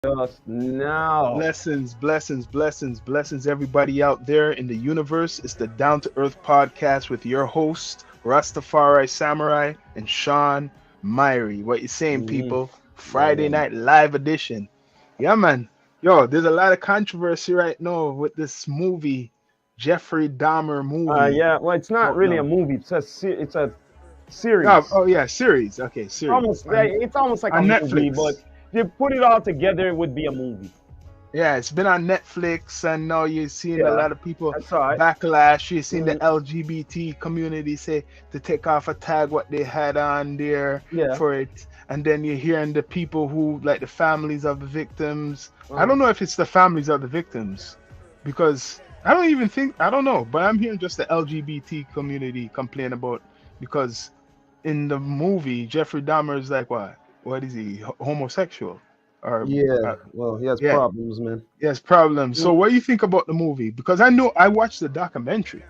Just now. Blessings, everybody out there in the universe. It's the Down to Earth podcast with your host, Rastafari Samurai and Sean Myrie. What you saying, Mm-hmm. people? Yeah, Friday man. night live edition. Yeah, man. Yo, there's a lot of controversy right now with this movie, Jeffrey Dahmer movie. Yeah. Well, it's not Oh really a no. movie. It's a Oh, series. oh yeah, series. Okay, series. It's almost like a On movie, but Netflix. if you put it all together, it would be a movie. Yeah, it's been on Netflix, and now you're seeing a Yeah, lot of people I saw it. backlash. You're seeing Mm, the LGBT community say to take off a tag what they had on there yeah. for it, and then you're hearing the people who, like the families of the victims. I Uh, don't know if it's the families of the victims, because I don't know, but I'm hearing just the LGBT community complain about because in the movie Jeffrey Dahmer is like what? What is he? Homosexual? Or yeah. uh, Well, he has yeah. problems, man. Yes, problems. Mm, So, what do you think about the movie? Because I know I watched the documentary.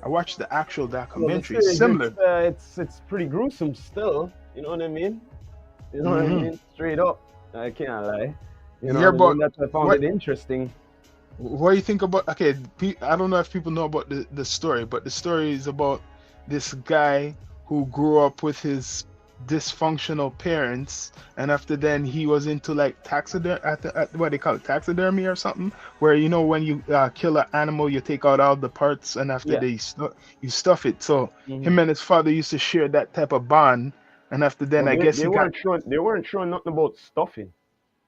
I watched the actual Well, the documentary. It's series, similar. it's pretty gruesome still. You know what I mean? You know what I Hmm. mean? Straight up. I can't lie. You know Yeah, what I mean? but That's why I found what it interesting. what do you think about? Okay, I don't know if people know about the story, but the story is about this guy who grew up with his dysfunctional parents, and after then he was into like taxidermy, at what they call it, taxidermy or something, where when you kill an animal, you take out all the parts, and after Yeah. you stuff it. So Hmm. him and his father used to share that type of bond, and after then Well, I guess they he got weren't showing nothing about stuffing.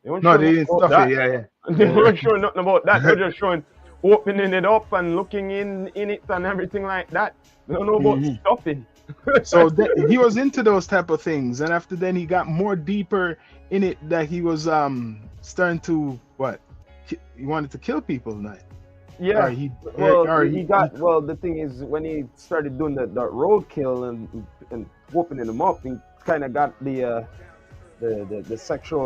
They weren't no, showing they nothing didn't about stuff it. that. Yeah, They yeah, weren't showing nothing about that. They were just showing opening it up and looking in it and everything like that. They don't know about yeah. stuffing. So he was into those type of things, and after then he got more deeper in it that he was starting to what he wanted to kill people now, or Yeah. he Well, or he got. Well, the thing is, when he started doing the roadkill and opening them up, he kind of got the sexual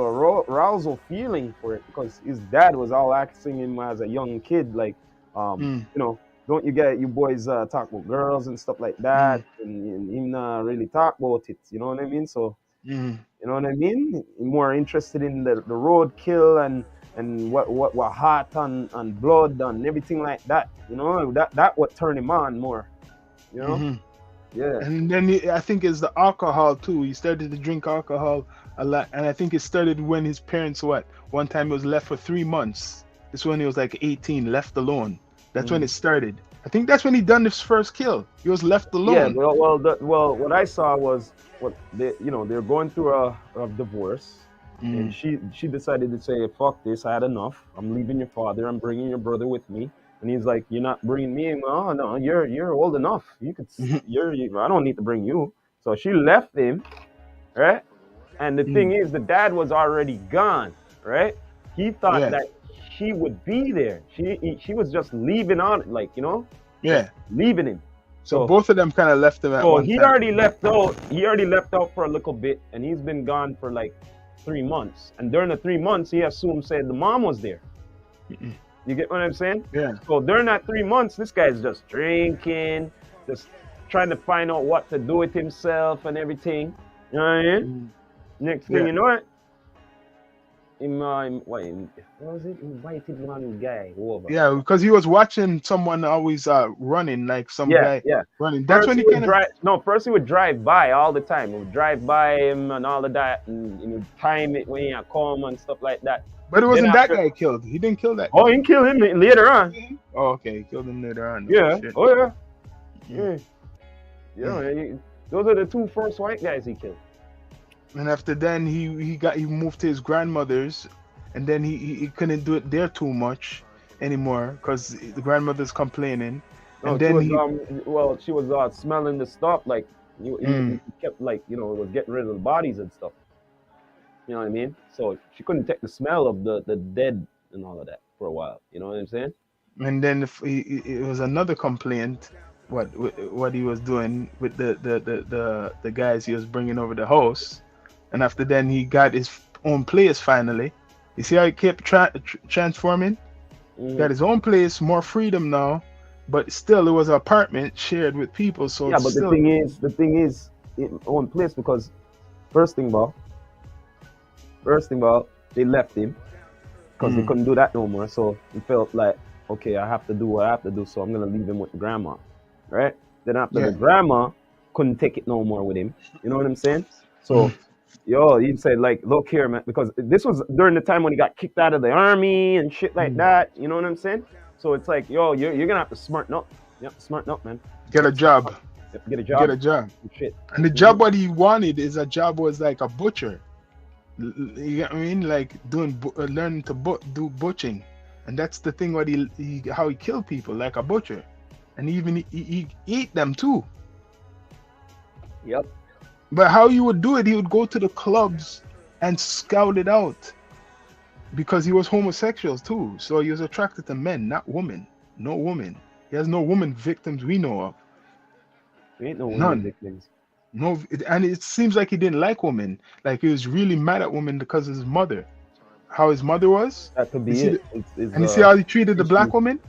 arousal feeling for it because his dad was all asking him as a young kid, like, mm, you know, don't you get you boys talk about girls and stuff like that, mm, and him not really talk about it. You know what I mean? So mm, you know what I mean? More interested in the roadkill and what heart and blood and everything like that. You know that what turned him on more. You know? hmm Yeah. and then I think it's the alcohol too. He started to drink alcohol a lot, and I think it started when his parents one time he was left for 3 months. This when he was like 18, left alone. That's when Mm. it started. I think that's when he done his first kill. He was left Yeah, alone. well, what I saw was what they're going through a divorce, and Mm, she decided to say, "Fuck this, I had enough. I'm leaving your father. I'm bringing your brother with me." And he's like, "You're not bringing me? Oh no, you're old enough. You could, I don't need to bring you." So she left him, right? And the thing mm. is, the dad was already gone, right? He thought Yeah, that she would be there. She was just leaving on, like just yeah. leaving him. So So both of them kind of left him at so one he'd time. already left out. He already left out for a little bit, and he's been gone for like 3 months. And during the 3 months, he assumed said the mom was there. Mm-mm. You get what I'm saying? Yeah. So during that 3 months, this guy's just drinking, just trying to find out what to do with himself and everything. You know what I mean? Mm. Next thing Yeah. you know it, what was it? Invited one guy over. Yeah, because he was watching someone always running, like some Yeah, guy yeah. running. That's First when he he would kind of drive. No, first he would drive by all the time. He would drive by him and all of that, and he would time it when he come and stuff like that. but it Then wasn't that after, guy killed. He didn't kill that oh, guy. he killed him later on. Oh, okay, he killed him later on. Oh Yeah. shit. Oh yeah. Mm, Yeah. mm. Yeah. Those are the two first white guys he killed. And after then he moved to his grandmother's, and then he couldn't do it there too much anymore because the grandmother's complaining, and No, she then was he she was smelling the stuff like mm, he kept like it was getting rid of the bodies and stuff. You know what I mean? So she couldn't take the smell of the dead and all of that for a while. You know what I'm saying? and then if it was another complaint what he was doing with the guys he was bringing over the house, and after then he got his own place finally. You see how he kept transforming. Hmm. Got his own place, more freedom now, but still it was an apartment shared with people, so Yeah, it's but still the thing is, in one place because first thing about, first thing about, they left him. because they couldn't do that no more. So he felt like, okay, I have to do what I have to do, so I'm gonna leave him with the grandma, right? Then after the grandma couldn't take it no more with him, you know what I'm saying? So, he said like, look here, man, because this was during the time when he got kicked out of the army and shit like that, you know what I'm saying? So it's like, you're gonna have to smarten up, smarten up, man. Get a job. Get a job. Get a job. Shit. And the job what he wanted is a job was like a butcher. You get what I mean? Like learning to do butchering, and that's the thing. What how he killed people like a butcher, and he ate them too. Yep. But how he would do it, he would go to the clubs and scout it out, because he was homosexual too. So he was attracted to men, not women. No woman. He has no woman victims we know of. There ain't no women victims. No, and it seems like he didn't like women. Like he was really mad at women because of his mother. How his mother was. That could be it. And you see how he treated the black woman?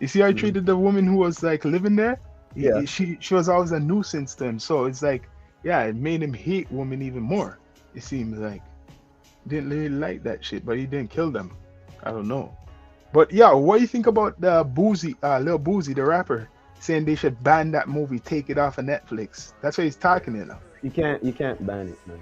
You see how he treated the woman who was like living there? Yeah. She was always a nuisance to him. So it's like, yeah, it made him hate women even more. It seems like. Didn't really like that shit, but he didn't kill them. I don't know. But yeah, what do you think about the Lil Boozy, the rapper, saying they should ban that movie, take it off of Netflix? That's what he's talking about. You can't ban it, man.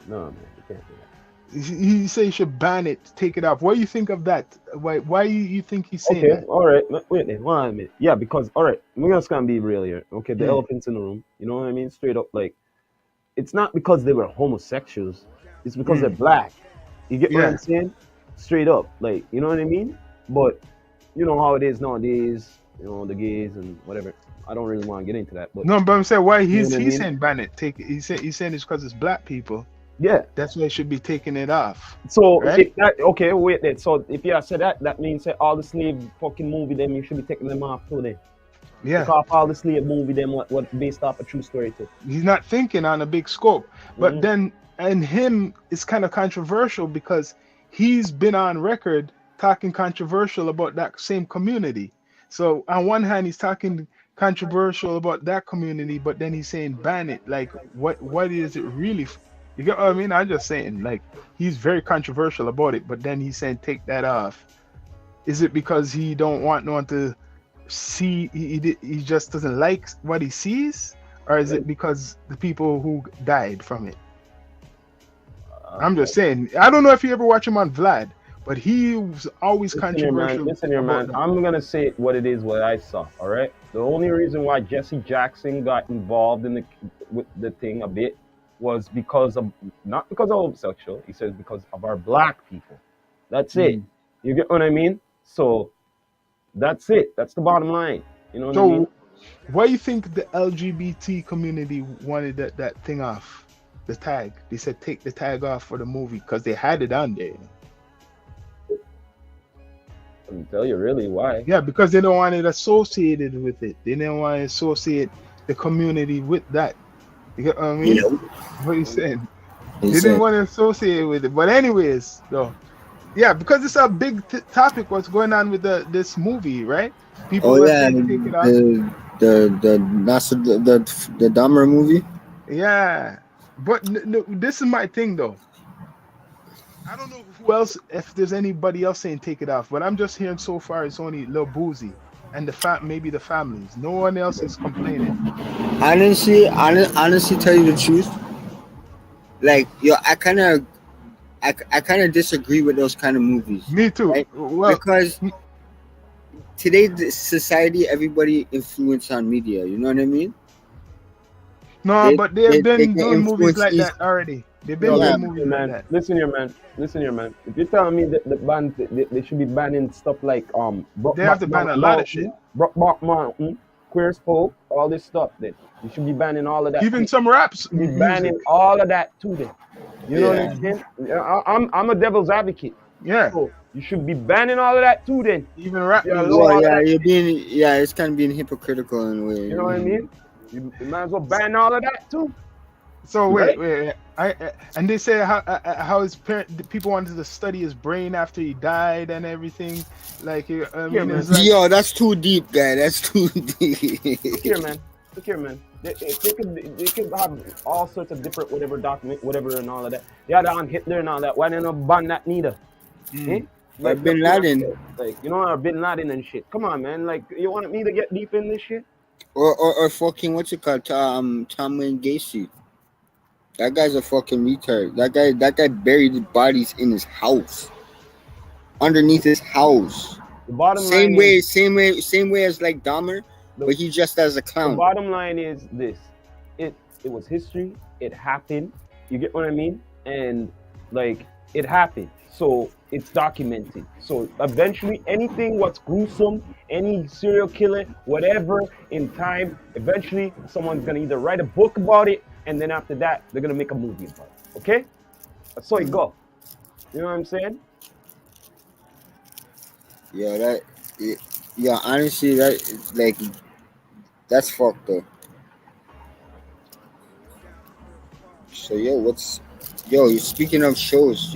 No, man, you can't do that. He say you should ban it, take it off. What do you think of that? Why you think he's saying that? All right, wait then, 1 minute. Yeah, because all right, we're just gonna be real here. Okay, the elephants in the room. You know what I mean? Straight up, like, it's not because they were homosexuals. It's because they're black. You get what I'm saying? Straight up, like, you know what I mean? But you know how it is nowadays. You know, the gays and whatever. I don't really want to get into that. But no, but I'm saying why he's saying ban it. Take it. He's saying it's because it's black people. Yeah, that's why it should be taking it off. So right? Wait then. So if you say that means that all the slave fucking movie them you should be taking them off too then. Yeah. Take off all the slave movie them what based off a true story too. He's not thinking on a big scope. But then and him it's kind of controversial because he's been on record talking controversial about that same community. So on one hand, he's talking controversial about that community, but then he's saying ban it. Like, what is it really? You get what I mean? I'm just saying, like, he's very controversial about it, but then he's saying take that off. Is it because he don't want no one to see? He just doesn't like what he sees, or is it because the people who died from it? I'm just saying. I don't know if you ever watch him on Vlad. But he was always controversial. Listen here, man. I'm going to say what it is, what I saw, all right? The only reason why Jesse Jackson got involved with the thing a bit was because of, not because of homosexual, he says because of our black people. That's it. You get what I mean? So that's it. That's the bottom line. You know what I mean? Why do you think the LGBT community wanted that thing off? The tag. They said take the tag off for the movie because they had it on there. I can tell you really why. Yeah, because they don't want it associated with it. They don't want to associate the community with that. You get what I mean? Yep. What are you saying? They didn't want to associate with it. But anyways, though, yeah, because it's a big topic. What's going on with this movie, right? People take it off. the Dahmer movie. Yeah, but this is my thing though. I don't know who else, if there's anybody else saying take it off, but I'm just hearing so far it's only Lil Boozy and maybe the families. No one else is complaining. Honestly, tell you the truth, like I kind of disagree with those kind of movies. Me too. Right? Well, because today's society, everybody influenced on media. You know what I mean? No, but they've been doing movies like that already. They've been doing movies like that. Listen here, man. If you're telling me that the band they should be banning stuff like they have to ban a lot of shit. Brockback Mountain, Queer Folk, all this stuff. Then you should be banning all of that. Even some raps. Be banning all of that too. Then you know what I'm saying? I'm a devil's advocate. Yeah. So you should be banning all of that too. Then even rap. It's kind of being hypocritical in a way. You know what I mean? You might as well ban all of that too. So wait. And they say how his people wanted to study his brain after he died and everything. Like, yo, that's too deep, guy. That's too deep. Look here, man. They could have all sorts of different whatever document, whatever and all of that. Yeah, they're on Hitler and all that. Why they not ban that neither? like Bin you know, Laden, like you know, Bin Laden and shit. Come on, man. Like you want me to get deep in this shit? or fucking what's it called? Tom Wayne Gacy. That guy's a fucking retard. That guy buried bodies in his house, underneath his house. The bottom Same line way, is same way as like Dahmer, the, but he just as a the clown. bottom line is this: it was history. It happened. You get what I mean? And like it happened, so it's documented. So eventually, anything what's gruesome, any serial killer, whatever, in time, eventually someone's gonna either write a book about it, and then after that, they're gonna make a movie about it. Okay? That's how it go. You know what I'm saying? Yeah, yeah. Honestly, that's fucked up. So speaking of shows,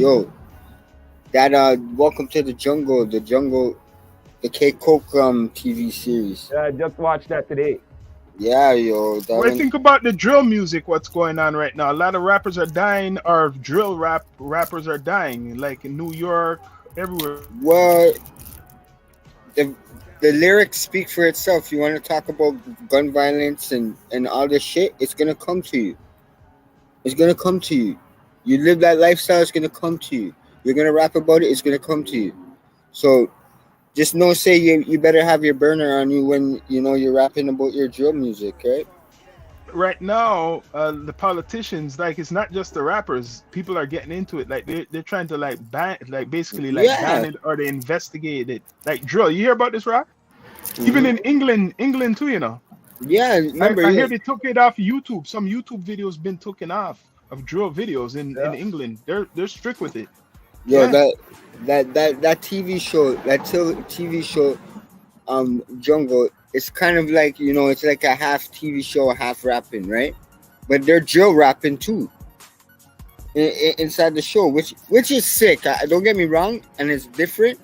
that Welcome to the Jungle, the K Coke TV series. Yeah, I just watched that today. Yeah, yo, that What do one. you think about the drill music? What's going on right now? A lot of rappers are dying, or drill rappers are dying, like in New York, everywhere. Well, the lyrics speak for itself. You want to talk about gun violence and all this shit? It's gonna come to you. It's gonna come to you. You live that lifestyle, it's gonna come to you. You're gonna rap about it, it's gonna come to you. So just know, say you better have your burner on you when you're rapping about your drill music, right? Right now, the politicians, like, it's not just the rappers. People are getting into it. Like they're trying to like ban, like basically like ban it, or they investigate it. Like drill. You hear about this, Rock? Even in England too, you know. Yeah, remember. I hear they took it off YouTube. Some YouTube videos been taken off of drill videos in England. They're strict with it. Yo, that TV show, TV show, Jungle. It's kind of like it's like a half TV show, half rapping, right? But they're drill rapping too. Inside the show, which is sick. Don't get me wrong, and it's different,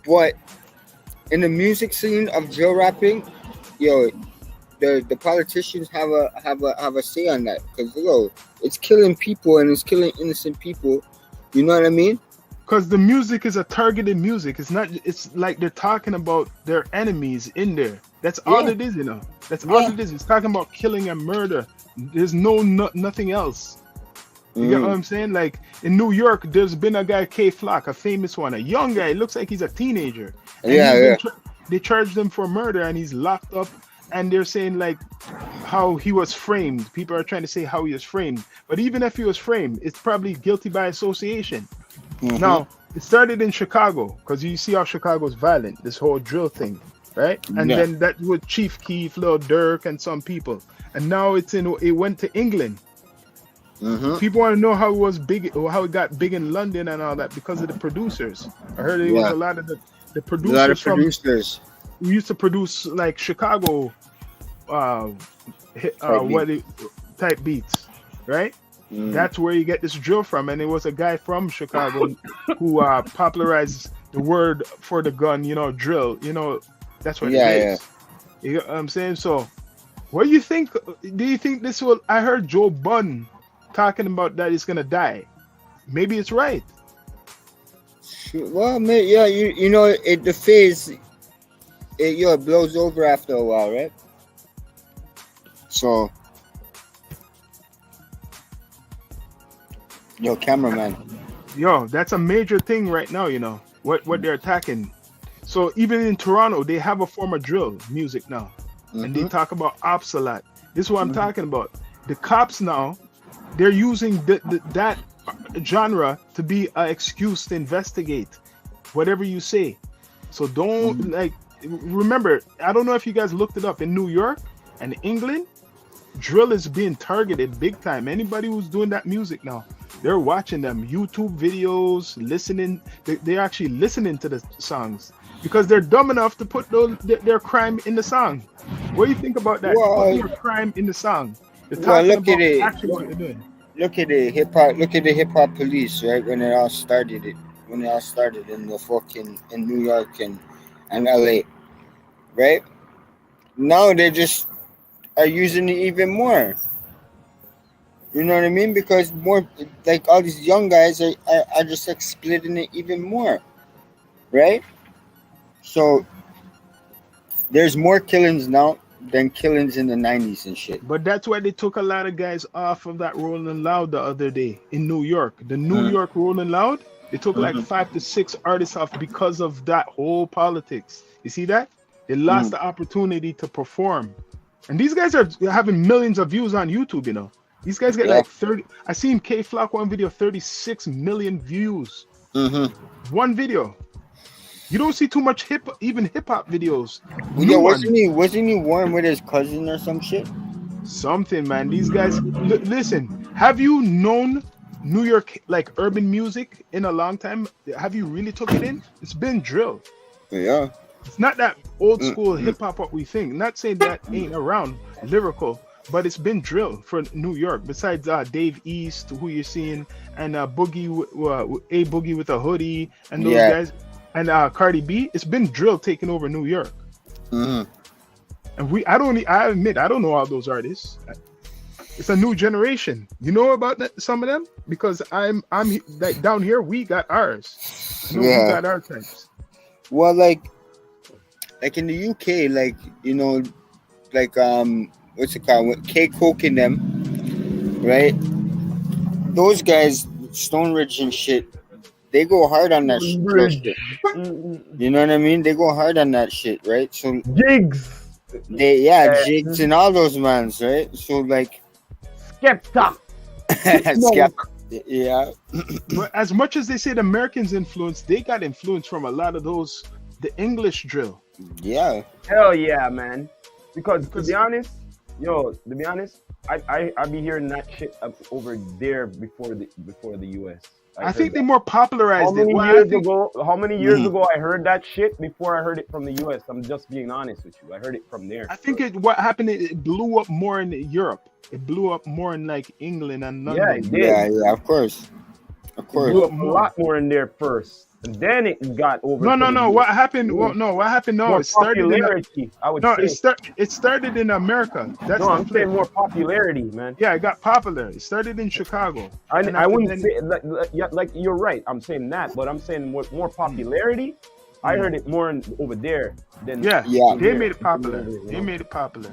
but in the music scene of drill rapping, the politicians have a say on that, because it's killing people and it's killing innocent people. You know what I mean? Because the music is a targeted music. It's not. It's like they're talking about their enemies in there. That's all it is, That's all it is. It's talking about killing and murder. There's nothing else. You get what I'm saying? Like in New York, there's been a guy, K Flock, a famous one, a young guy. It looks like he's a teenager. And they charged him for murder, and he's locked up. And they're saying like how he was framed. People are trying to say how he was framed. But even if he was framed, it's probably guilty by association. Now, it started in Chicago, because you see how Chicago's violent, this whole drill thing, right? And then that with Chief Keef, Lil Durk, and some people. And now it went to England. People want to know how it was big, or how it got big in London and all that, because of the producers. I heard it was a lot of the producers. A lot of producers. We used to produce like Chicago type beats, right? That's where you get this drill from. And it was a guy from Chicago who popularized the word for the gun, drill. That's what it is. You know what I'm saying? So what do you think? Do you think this will? I heard Joe Budden talking about that he's gonna die. Maybe it's right. Well, yeah, the phase, it blows over after a while, right? So, cameraman. That's a major thing right now, what they're attacking. So even in Toronto, they have a form of drill music now. And they talk about ops a lot. This is what I'm talking about. The cops now, they're using that genre to be an excuse to investigate whatever you say. So don't remember, I don't know if you guys looked it up, in New York and England, drill is being targeted big time. Anybody who's doing that music now, they're watching them YouTube videos, listening. They're actually listening to the songs because they're dumb enough to put their crime in the song. What do you think about that? Put your crime in the song. Look at it. Look at the hip hop. Look at the hip hop police, right? When it all started in the fucking in New York and LA, right? Now they just are using it even more. You know what I mean? Because more, like, all these young guys are just like splitting it even more. right? So there's more killings now than killings in the 90s and shit. But that's why they took a lot of guys off of that Rolling Loud the other day in New York. The New York Rolling Loud, they took like 5 to 6 artists off because of that whole politics. You see that? They lost the opportunity to perform. And these guys are having millions of views on YouTube, you know. These guys get like 30. I seen K Flock one video, 36 million views. One video. You don't see too much hip hop videos. Yeah, wasn't he warm with his cousin or some shit? Something, man. These guys, listen. Have you known New York like urban music in a long time? Have you really took it in? It's been drill. Yeah. It's not that old school hip hop what we think. Not saying that ain't around lyrical, but it's been drill for New York. Besides Dave East, who you're seeing, and Boogie, A Boogie with a hoodie, and those guys. And Cardi B, it's been drill taking over New York. And I admit, I don't know all those artists. It's a new generation. You know about some of them? Because I'm like down here, we got ours. We got our types. Well, like in the UK, like, you know, like what's it called? K Coke in them, right? Those guys, Stone Ridge and shit. They go hard on that shit. You know what I mean? They go hard on that shit, right? So Jigs. Jigs and all those mans, right? So like Skepta. Yeah. But as much as they say the Americans influence, they got influence from a lot of those the English drill. Yeah. Hell yeah, man. Because to be honest, I be hearing that shit over there before the US. I think they more popularized it. How many years ago I heard that shit before I heard it from the US? I'm just being honest with you. I heard it from there. I think what happened, it blew up more in Europe. It blew up more in like England and London. Yeah, it did. Yeah, of course. It blew up a lot more in there first. And then it got over. No. What happened? Well, no, what happened? No, more it started popularity. It started in America. That's I'm saying more popularity, man. Yeah, it got popular. It started in Chicago. I wouldn't say like you're right. I'm saying that, but I'm saying more popularity. I heard it more over there than They made it popular. They made it popular.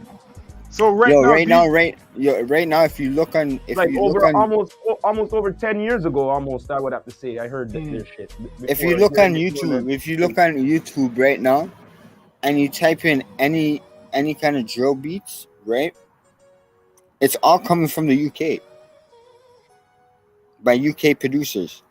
So right now, if you look on, almost over 10 years ago, I would have to say I heard their shit. If you look on YouTube right now, and you type in any kind of drill beats, right? It's all coming from the UK by UK producers.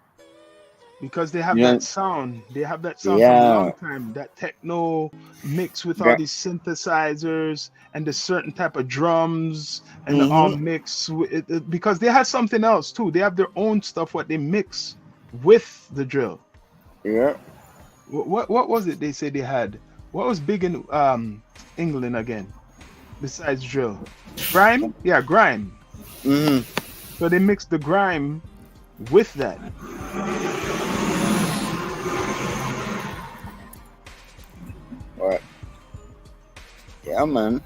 Because they have that sound. They have that sound for a long time. That techno mix with all these synthesizers and the certain type of drums and all mix with it, because they have something else too. They have their own stuff what they mix with the drill. Yeah. What was it they say they had? What was big in England again? Besides drill? Grime? Yeah, grime. So they mixed the grime with that. What? Yeah, man.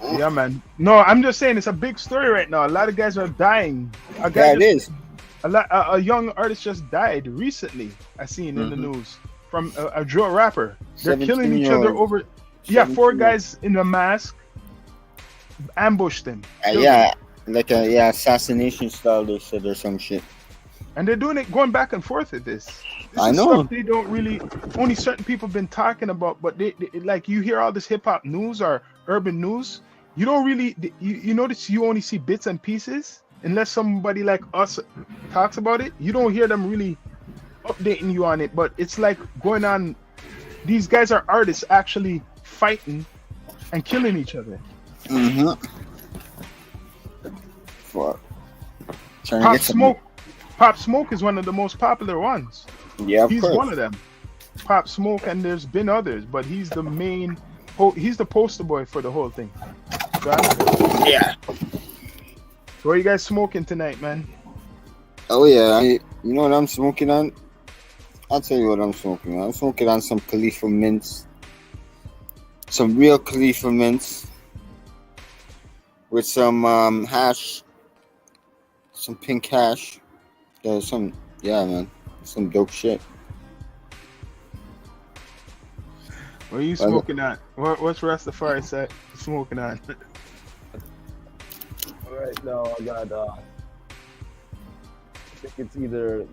Yeah, man. No, I'm just saying it's a big story right now. A lot of guys are dying. It is. A young artist just died recently. I seen in the news from a drill rapper. They're killing each other over. Yeah, 4 guys in a mask ambushed them. Like assassination style. They said or some shit. And they're doing it, going back and forth with this. I know. Stuff they don't really, only certain people have been talking about, but they like, you hear all this hip hop news or urban news, you don't really, you notice you only see bits and pieces, unless somebody like us talks about it. You don't hear them really updating you on it, but it's like going on, these guys are artists actually fighting and killing each other. What? Pop Smoke is one of the most popular ones. Yeah, he's one of them. Pop Smoke, and there's been others, but he's the main. He's the poster boy for the whole thing. Yeah. So what are you guys smoking tonight, man? Oh yeah, you know what I'm smoking on? I'll tell you what I'm smoking on. I'm smoking on some Khalifa mints, some real Khalifa mints, with some hash, some pink hash. Some dope shit. What are you smoking on? What's Rastafari say? Smoking on? Right now, I got. I think it's either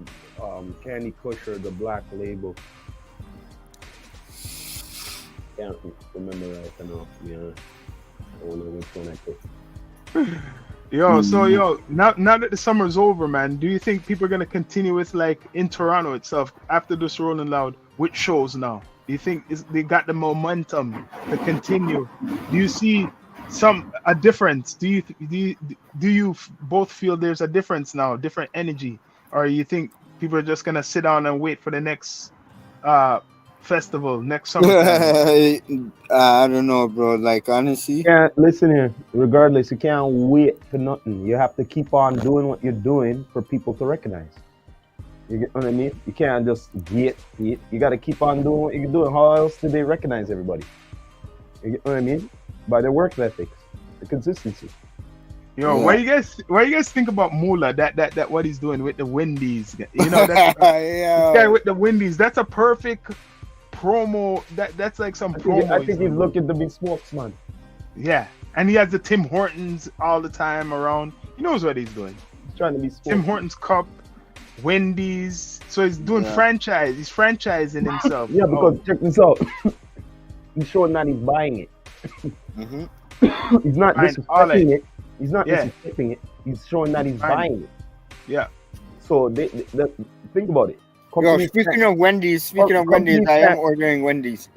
Candy Kush or the Black Label. Can't remember right now. Yeah, I don't know which one I picked. Now that the summer's over, man, do you think people are gonna continue with, like, in Toronto itself after this Rolling Loud with shows now? Do you think they got the momentum to continue? Do you see a difference? Do you both feel there's a difference now, different energy, or you think people are just gonna sit down and wait for the next festival next summer? I don't know, bro. Like, honestly, Listen here. Regardless, you can't wait for nothing. You have to keep on doing what you're doing for people to recognize. You get what I mean? You can't just get it. You got to keep on doing what you're doing. How else do they recognize everybody? You get what I mean? By their work ethics, the consistency. What do you guys think about Mula? That what he's doing with the Wendy's? You know, that this guy with the Wendy's. That's a perfect promo. That's like some promo. I think he's looking to be spokesman. Yeah, and he has the Tim Hortons all the time around. He knows what he's doing. He's trying to be spokesman. Tim Hortons cup, Wendy's. So he's doing franchise. He's franchising himself. Yeah, because check this out. He's showing that he's buying it. He's not disrespecting it. He's not disrespecting it. He's showing that he's buying it. Yeah. So they think about it. Speaking of Wendy's, I am ordering Wendy's.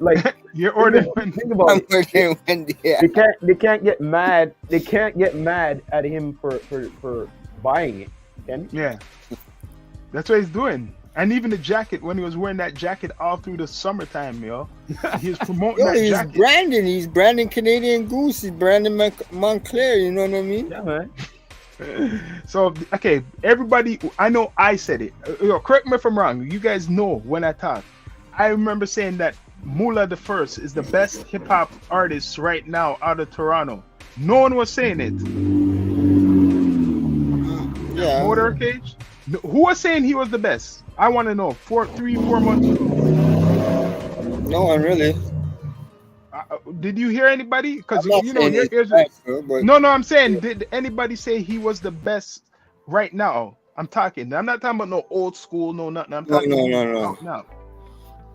Like, you're ordering. Think about it. I'm ordering Wendy's. Yeah. They can't get mad. They can't get mad at him for buying it. Can you? Yeah. That's what he's doing. And even the jacket, when he was wearing that jacket all through the summertime, he's promoting that jacket. He's branding Canadian Goose. He's branding Montclair. You know what I mean? Yeah, man. So, okay, everybody, I know I said it. Correct me if I'm wrong. You guys know when I talk. I remember saying that Mula the First is the best hip hop artist right now out of Toronto. No one was saying it. Yeah. Motor Cage? Who was saying he was the best? I want to know. 3-4 months ago. No one really. Did you hear anybody? Because no, I'm saying, did anybody say he was the best right now? I'm not talking about no old school, no nothing. I'm talking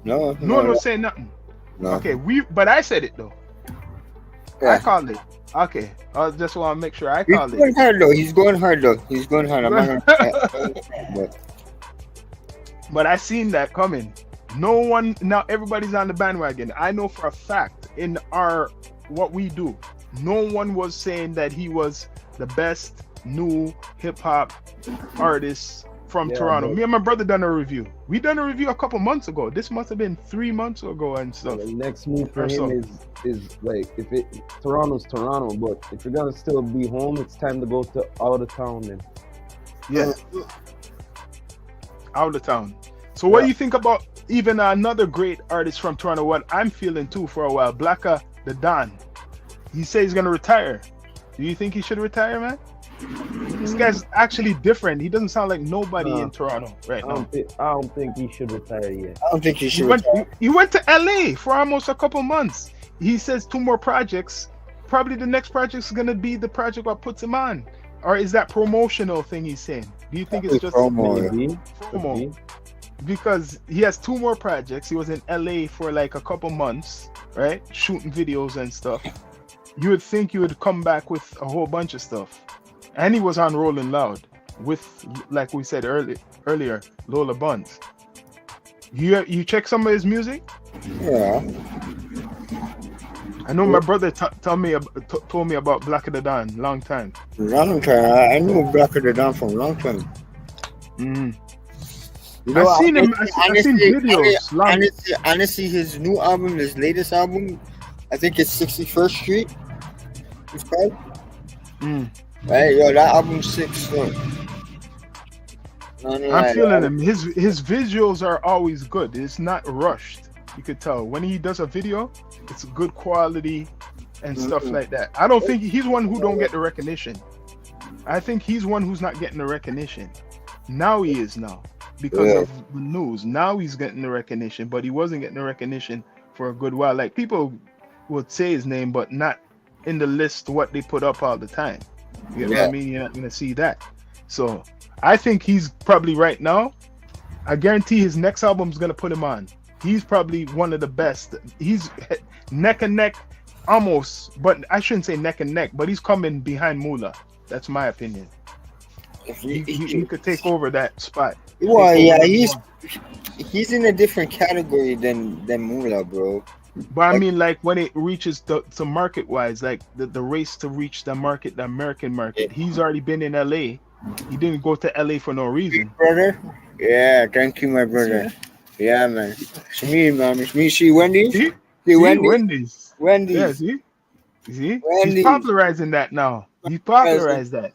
No one was saying nothing. No. Okay, but I said it though. Yeah. I called it. Okay, I just want to make sure I called it. He's going hard though. I'm not gonna But I seen that coming. No one, now everybody's on the bandwagon. I know for a fact in what we do, no one was saying that he was the best new hip hop artist from Toronto. Me and my brother done a review. We done a review a couple months ago. This must have been 3 months ago and stuff. The next move for him is like, Toronto's Toronto, but if you're gonna still be home, it's time to go to out of town then. Yeah. Out of town. So what do you think about even another great artist from Toronto? What I'm feeling too for a while, Blacka the Don. He says he's gonna retire. Do you think he should retire, man? This guy's actually different. He doesn't sound like nobody in Toronto right now. I don't think he should retire yet. I don't think he should retire. He went to LA for almost a couple months. He says 2 more projects. Probably the next project is gonna be the project that puts him on. Or is that promotional thing he's saying? Do you think it's just promo? Because he has 2 more projects. He was in LA for like a couple months, right? Shooting videos and stuff. You would think he would come back with a whole bunch of stuff. And he was on Rolling Loud with, like we said earlier, Lola Buns. You check some of his music? Yeah. I know my brother told me about Blacka the Don long time. Long time. I knew Blacka the Don for a long time. You know, I've seen videos. Honestly, his new album, his latest album, I think it's 61st Street. It's called. Hey, that album's sick. I'm feeling him. His visuals are always good. It's not rushed. You could tell when he does a video, it's good quality and stuff like that. I don't think he's one who don't get the recognition. I think he's one who's not getting the recognition. Now he is now because of the news. Now he's getting the recognition, but he wasn't getting the recognition for a good while. Like people would say his name, but not in the list what they put up all the time. You know what I mean? You're not gonna see that. So I think he's probably right now. I guarantee his next album's gonna put him on. He's probably one of the best. He's neck and neck, almost, but I shouldn't say neck and neck. But he's coming behind Mula. That's my opinion. He could take over that spot. Well, yeah, he's in a different category than Mula, bro. But I mean, like when it reaches to market wise, like the race to reach the market, the American market. He's already been in LA. He didn't go to LA for no reason. Brother? Yeah, thank you, my brother. Yeah, man. It's me, man. It's me. See Wendy's? See, Wendy's. Yeah, see? Wendy's. He's popularizing that now. He popularized that.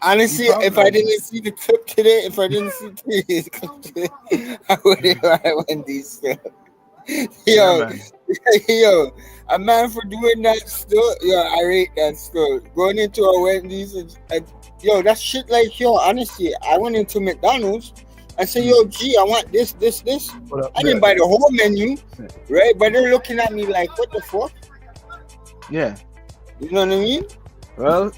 Honestly, if I didn't see the clip today, I would have tried Wendy's. Yo, a man for doing that still, I rate that still. Going into a Wendy's, yo, that shit like, yo, honestly, I went into McDonald's. I said, yo, G, I want this. I didn't buy the whole menu, right? But they're looking at me like, what the fuck? Yeah. You know what I mean? Well,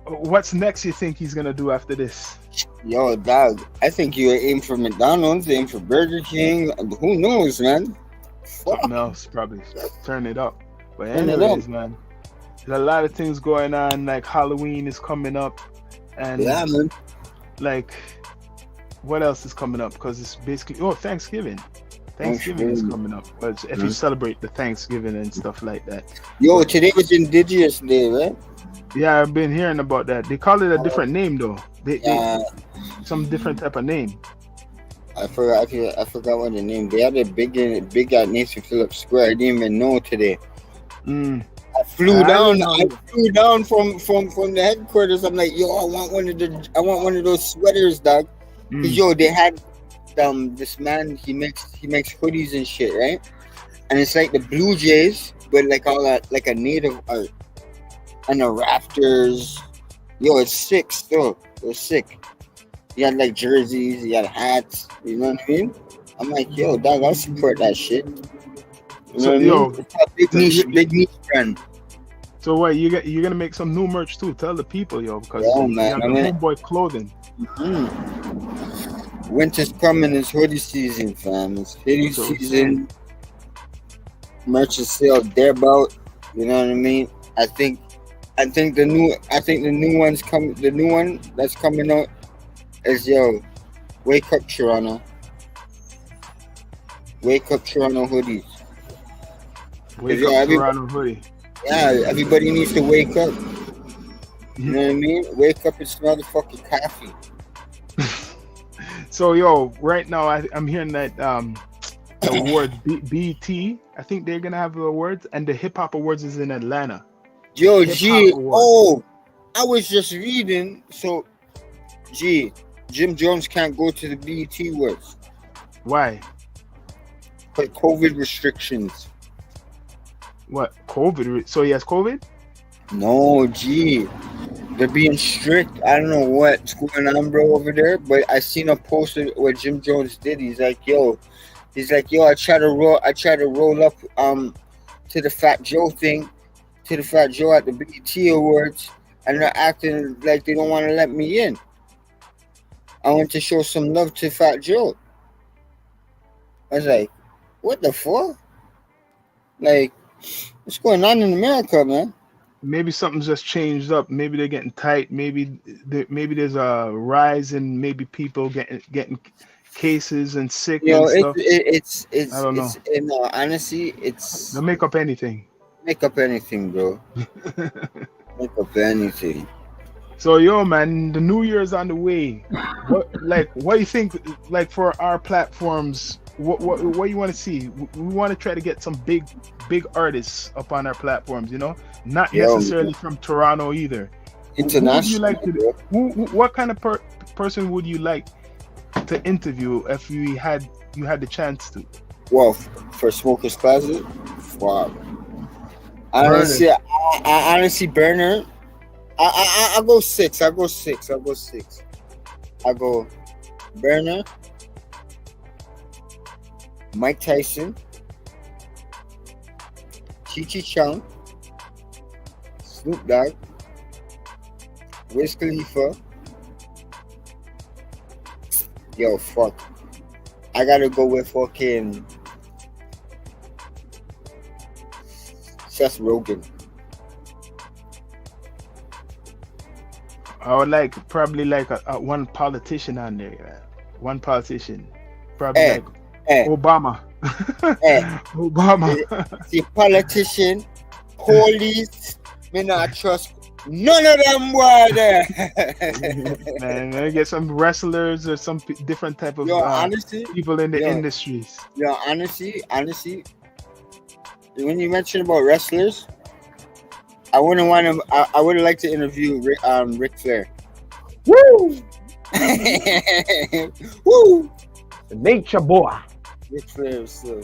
what's next you think he's going to do after this? Yo, dog, I think you aim for McDonald's, aim for Burger King. Who knows, man? Something else, probably. Turn it up. But anyways, man, there's a lot of things going on. Like Halloween is coming up. And yeah, man. Like, what else is coming up? Because it's basically Thanksgiving. Thanksgiving is coming up. But if you celebrate the Thanksgiving and stuff like that. Yo, today was Indigenous Day, right? Yeah, I've been hearing about that. They call it a different name though. They some different type of name. I forgot what the name. They had a big at Nathan Phillips Square. I didn't even know today. I flew down from the headquarters. I'm like, yo, I want one of those sweaters, dog. Cause yo, they had this man. He makes hoodies and shit, right? And it's like the Blue Jays, but like all that, like a native art, and the rafters. Yo, it's sick still. It's sick. He had like jerseys, he had hats. You know what I mean? I'm like, yo, dog, I'll support that shit. You know what I mean? Big niche brand. So what? You're gonna make some new merch too? Tell the people, yo, because man, homeboy clothing. Winter's coming. It's hoodie season, fam. It's hoodie season. Merch is sale thereabout. You know what I mean? I think the new one that's coming out is Wake Up Toronto. Wake Up Toronto hoodies. Wake Up Toronto hoodie. Yeah, everybody needs to wake up. You know what I mean? Wake up and smell the fucking coffee. So, yo, right now I'm hearing that the award BET, I think they're gonna have the awards, and the Hip Hop Awards is in Atlanta. Yo, G, I was just reading. So, G, Jim Jones can't go to the BET Awards. Why? For COVID restrictions. What? COVID? So he has COVID? No, G. They're being strict. I don't know what's going on, bro, over there. But I seen a post of what Jim Jones did. He's like, yo, I try to roll up to the Fat Joe thing, to the Fat Joe at the BET Awards, and they're acting like they don't want to let me in. I want to show some love to Fat Joe. I was like, what the fuck? Like, what's going on in America, man? Maybe something's just changed up. Maybe they're getting tight. Maybe there's a rise in maybe people getting cases and sick and stuff. I don't know. Honestly, it's they'll make up anything. Make up anything, bro. Make up anything. So, yo, man, the New Year's on the way. What do you think? Like for our platforms, what you want to see? We want to try to get some big artists up on our platforms. You know, not necessarily from Toronto either. International. What kind of person would you like to interview if you had the chance to? Well, for Smokers Closet, wow. Honestly, I honestly, Burner. I go six. I go Burner, Mike Tyson, Chi Chong, Snoop Dogg, Wiz Khalifa. Yo, fuck. I gotta go with fucking Seth Rogen. I would probably like a one politician on there. One politician, probably like Obama. Obama. The politician, police, me not trust none of them boy there. Man, I get some wrestlers or some different type of honestly, people in the industries. Yeah, honestly, when you mention about wrestlers, I wouldn't want him. I would like to interview Ric Flair. Woo! Woo! The nature boy. Ric Flair, so.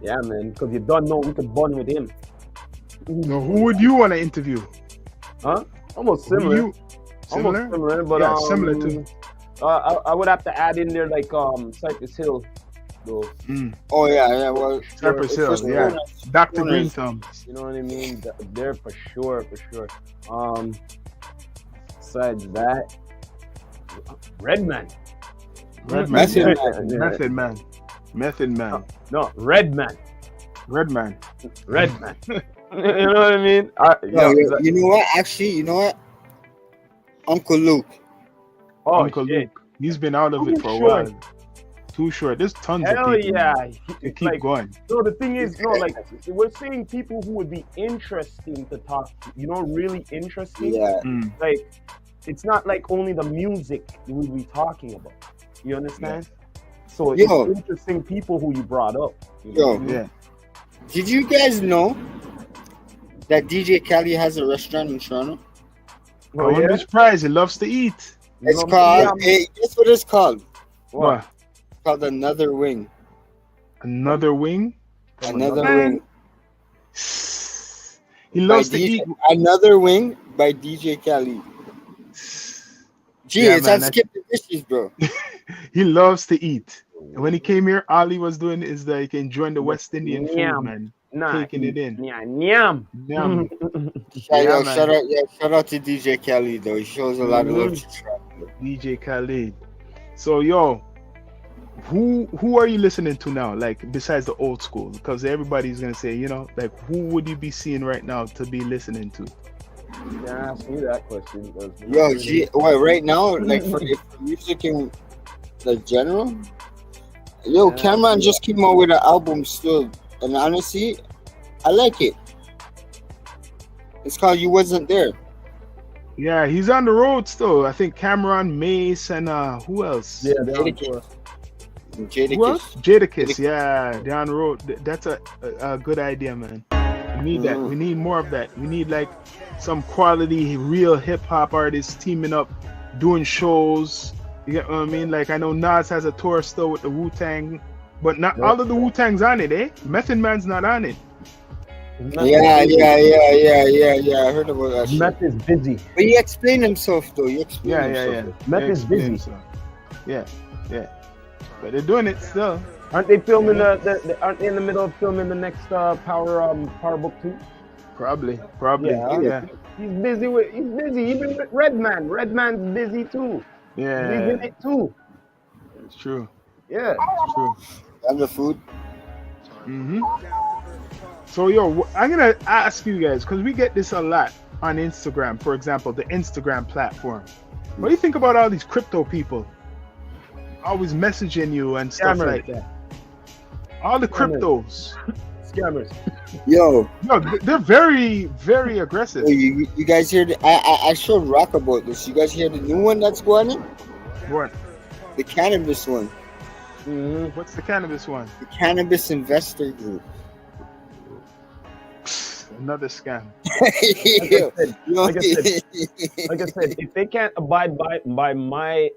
Yeah, man, because you don't know we could bond with him. No, who would you want to interview? Huh? Almost similar. Similar? Almost similar, but yeah, similar too. I would have to add in there like Cypress Hill, though. Oh yeah. Well, Cypress Hill, yeah. Dr. Green Thumbs. You know what I mean? They're for sure. Besides that, Redman. Method Man. No, Redman. Redman. You know what I mean? You know what? Actually, you know what? Uncle Luke. Oh, Uncle shit. Luke. He's been out of it for a while. Too short. There's tons of people. Yeah. To keep going. No, the thing is, we're saying people who would be interesting to talk to, really interesting. Yeah. Like, it's not like only the music we be talking about. You understand? Yeah. So it's interesting people who you brought up. Yeah. Did you guys know that DJ Khaled has a restaurant in Toronto? I wouldn't be surprised. He loves to eat. It's called. Guess what it's called? What? It's called Another Wing. Another Wing? Another Wing. He loves to eat. Another Wing by DJ Khaled. Gee, it's on Skip the Dishes, bro. He loves to eat. When he came here, all he was doing is like enjoying the West Indian food, man. Taking it in. Nyam. Shout out to DJ Khaled though. He shows a lot of love to trap. DJ Khaled. So who are you listening to now? Like besides the old school, because everybody's gonna say, like who would you be seeing right now to be listening to? Yeah, ask me that question. Right now, like for music in like general. Cameron just came out with an album still, and honestly, I like it. It's called "You Wasn't There." Yeah, he's on the road still. I think Cameron, Mace, and who else? Yeah, Jadakiss. Yeah, they're on the road. That's a good idea, man. We need that. We need more of that. We need like some quality, real hip hop artists teaming up, doing shows. You get what I mean? Like I know Nas has a tour still with the Wu-Tang, but not all of the Wu-Tang's on it, eh? Method Man's not on it. Yeah. I heard about that. Meth is busy. But he explained himself though. Yeah. Meth is busy. Yeah. But they're doing it still. Aren't they filming aren't they in the middle of filming the next Power Book 2? Probably. Yeah. He's busy. Even with Redman. Redman's busy too. Yeah. He's in it too. It's true. Yeah. It's true. And the food. So I'm gonna ask you guys, because we get this a lot on Instagram, for example, the Instagram platform. What do you think about all these crypto people always messaging you and stuff like that? All the cryptos. Scammers. Yo, they're very, very aggressive. You guys hear I showed Rock about this. You guys hear the new one that's going on? What? The cannabis one. What's the cannabis one? The Cannabis Investor Group. Another scam. Like I said, if they can't abide by my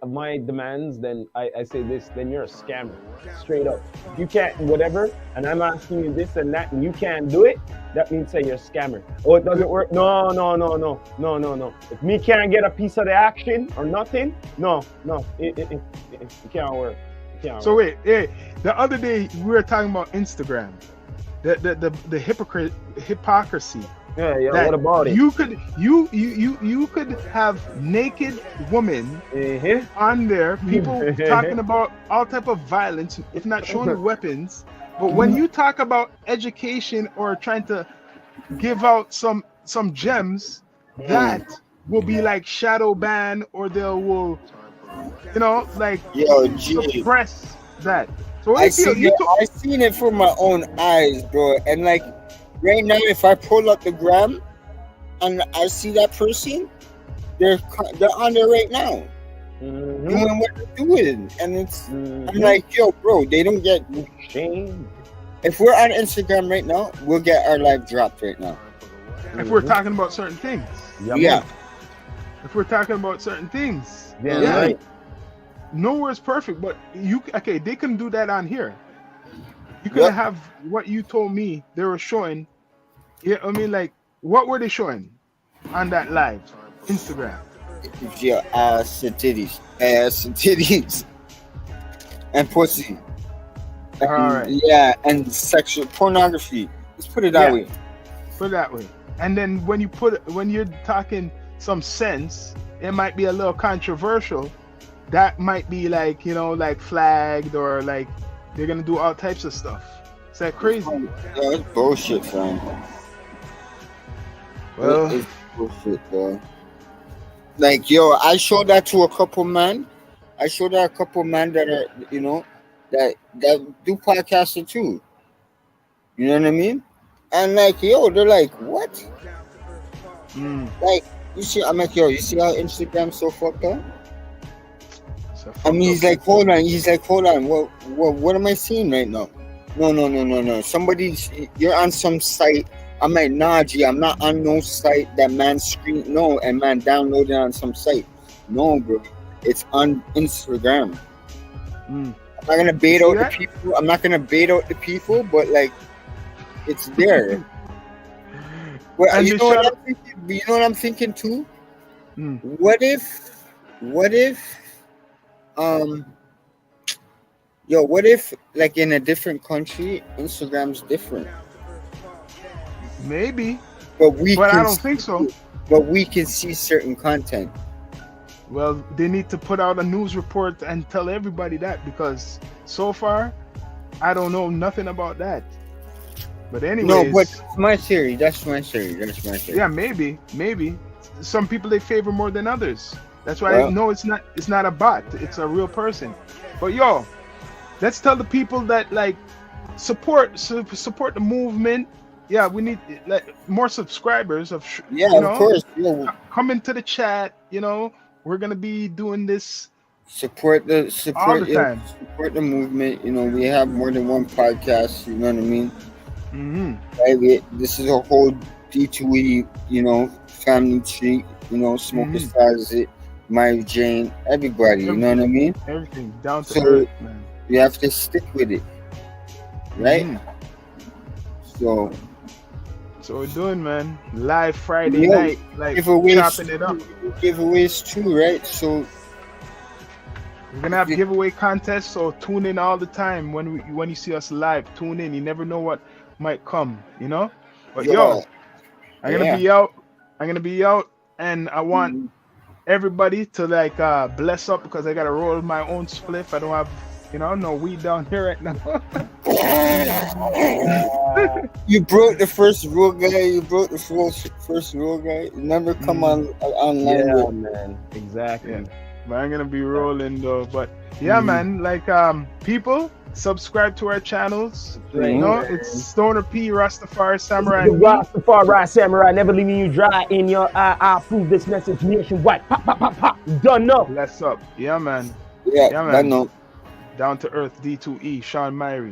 demands, then I say this, then you're a scammer. Straight up. If you can't whatever, and I'm asking you this and that, and you can't do it, that means say you're a scammer. Oh, it doesn't work. No. If me can't get a piece of the action or nothing, no, it can't work. So wait, the other day we were talking about Instagram. the hypocrisy. Yeah, That what about it? you could have naked women on there, people talking about all type of violence, if not showing weapons. But when you talk about education or trying to give out some gems, that will be like shadow ban, or they will, like suppress that. So I seen it from my own eyes, bro. And like right now, if I pull up the gram and I see that person, they're on there right now, doing what they're doing, and it's I'm like, yo, bro, they don't get shamed. If we're on Instagram right now, we'll get our live dropped right now. If we're talking about certain things, yeah. If we're talking about certain things, right. Nowhere's perfect, but they couldn't do that on here. You couldn't have what you told me they were showing. Yeah, I mean, like, what were they showing on that live Instagram? Yeah, ass and titties, and pussy. All right. Yeah, and sexual pornography. Let's put it that way. Put it that way. And then when you're talking some sense, it might be a little controversial. That might be like, like flagged, or like they're gonna do all types of stuff. Is that crazy? Yeah, it's bullshit, fam. Well, it's bullshit, bro. Like, yo, I showed that to a couple man. I showed that a couple man that are, that do podcasting too. You know what I mean? And like, yo, they're like, what? Like, you see, I'm like, yo, you see how Instagram's so fucked up? I mean, he's like, hold on. What am I seeing right now? No. You're on some site. I'm like, nah, G, I'm not on no site that man screen. No, and man downloaded on some site. No, bro. It's on Instagram. I'm not gonna bait out the people. I'm not gonna bait out the people, but like, it's there. Well, you know what I'm thinking too? What if like in a different country, Instagram's different? Maybe. But I don't think so. But we can see certain content. Well, they need to put out a news report and tell everybody that, because so far, I don't know nothing about that. But anyways. No, but that's my theory. Yeah, maybe. Some people they favor more than others. That's why I know it's not a bot. It's a real person. But yo, let's tell the people that like support the movement. Yeah, we need like more subscribers of course. Come into the chat. We're gonna be doing this. Support the time. Support the movement. We have more than one podcast. You know what I mean? Right? This is a whole D2E. Family tree. Smoker Stars it. Mary Jane, everybody, you know what I mean? Everything down to earth, man. You have to stick with it, right? So we're doing, man. Live Friday night, like chopping it up. Giveaways too, right? So we're gonna have giveaway contests. So tune in all the time when you see us live. Tune in. You never know what might come, But I'm gonna be out, and I want everybody to like bless up, because I gotta roll my own spliff. I don't have no weed down here right now. You broke the first rule, guy. You broke the first rule, guy. Never come online. Yeah, man. Exactly. Yeah. But I'm gonna be rolling though. But yeah, man. Like people, subscribe to our channels. It's Stoner P, Rastafari Samurai. The Rastafari Samurai, never leaving you dry in your eye. I approve this message nationwide. Pop, pop, pop, pop. Done up. Bless up. Yeah, man. Yeah, man. Down to Earth, D2E, Sean Myrie.